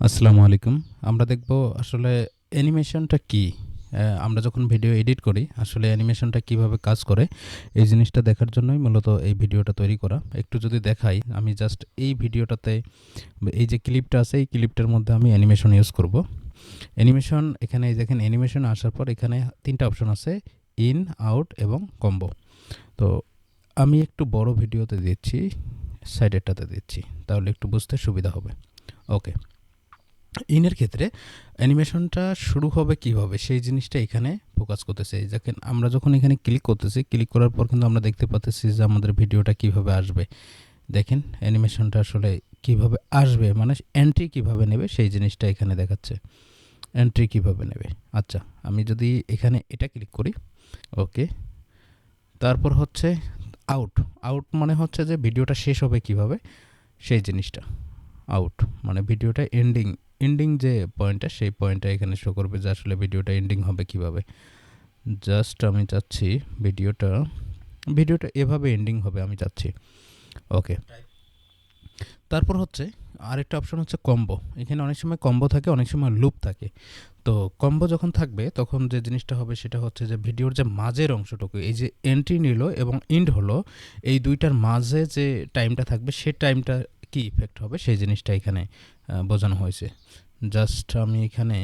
আসসালামু আলাইকুম। আমরা দেখব আসলে অ্যানিমেশনটা কি? আমরা যখন ভিডিও এডিট করি আসলে অ্যানিমেশনটা কিভাবে কাজ করে এই জিনিসটা দেখার জন্যই মূলত এই ভিডিওটা তৈরি করা। একটু যদি দেখাই আমি জাস্ট এই ভিডিওটাতে এই যে ক্লিপটা আছে এই ক্লিপটার মধ্যে আমি অ্যানিমেশন ইউজ করব। অ্যানিমেশন এখানে এই দেখেন অ্যানিমেশন আসার পর এখানে ৩ টা অপশন আছে ইন, আউট এবং কম্বো। তো আমি একটু বড় ভিডিওতে দিচ্ছি, সাইডেরটাতে দিচ্ছি। তাহলে একটু বুঝতে সুবিধা হবে। ওকে। ইনের ক্ষেত্রে অ্যানিমেশনটা শুরু হবে কিভাবে সেই জিনিসটা এখানে ফোকাস করতেছে। এই দেখেন আমরা যখন এখানে ক্লিক করতেছি, ক্লিক করার পর কিন্তু আমরা দেখতে পাচ্ছি যে আমাদের ভিডিওটা কিভাবে আসবে। দেখেন অ্যানিমেশনটা আসলে কিভাবে আসবে মানে এন্ট্রি কিভাবে নেবে সেই জিনিসটা এখানে দেখাচ্ছে। এন্ট্রি কিভাবে নেবে। আচ্ছা, আমি যদি এখানে এটা ক্লিক করি, ওকে। তারপর হচ্ছে আউট। আউট মানে হচ্ছে যে ভিডিওটা শেষ হবে কিভাবে সেই জিনিসটা। আউট মানে ভিডিওটা এন্ডিং যে পয়েন্টটা সেই পয়েন্টটা এখানে শো করবে যে আসলে ভিডিওটা এন্ডিং হবে কিভাবে। জাস্ট আমি চাচ্ছি ভিডিওটা এভাবে এন্ডিং হবে আমি চাচ্ছি। ওকে। তারপর হচ্ছে আরেকটা অপশন হচ্ছে কম্বো। এখানে অনেক সময় কম্বো থাকে, অনেক সময় লুপ থাকে। তো কম্বো যখন থাকবে তখন যে জিনিসটা হবে সেটা হচ্ছে যে ভিডিওর যে মাঝের অংশটুকু এই যে এন্ট্রি নিল এবং এন্ড হলো, এই দুইটার মাঝে যে টাইমটা থাকবে সেই টাইমটা কি ইফেক্ট হবে সেই জিনিসটা এখানে বোঝানো হয়েছে। জাস্ট আমি এখানে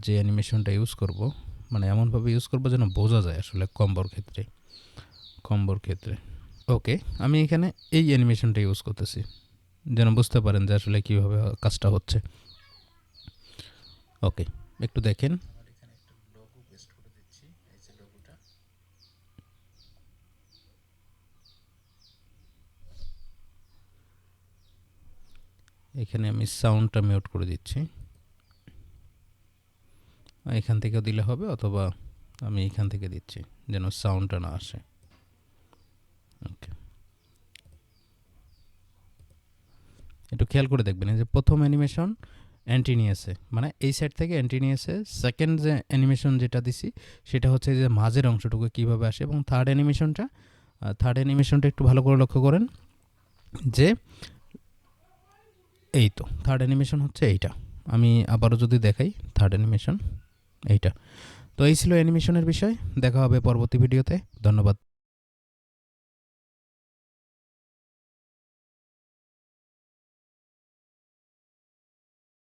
যে অ্যানিমেশনটা ইউজ করব মানে এমনভাবে ইউজ করব যেন বোঝা যায় আসলে কম্বোর ক্ষেত্রে। ওকে, আমি এখানে এই অ্যানিমেশনটা ইউজ করতেছি যেন বুঝতে পারেন যে আসলে কীভাবে কাজটা হচ্ছে। ওকে, একটু দেখেন। এখানে আমি সাউন্ডটা মিউট করে দিচ্ছি। এখান থেকেও দিলে হবে অথবা আমি এখান থেকে দিচ্ছি যেন সাউন্ডটা না আসে। ওকে, একটু খেয়াল করে দেখবেন এই যে প্রথম অ্যানিমেশন এন্ট্রি নিয়েছে মানে এই সাইড থেকে এন্ট্রি নিয়েছে। সেকেন্ড যে অ্যানিমেশন যেটা দিছি সেটা হচ্ছে যে মাঝের অংশটুকু কীভাবে আসে, এবং থার্ড অ্যানিমেশনটা একটু ভালো করে লক্ষ্য করেন যে এই তো থার্ড অ্যানিমেশন হচ্ছে এইটা। আমি আবারও যদি দেখাই থার্ড অ্যানিমেশন এইটা। তো এই ছিল অ্যানিমেশনের বিষয়। দেখা হবে পরবর্তী ভিডিওতে। ধন্যবাদ।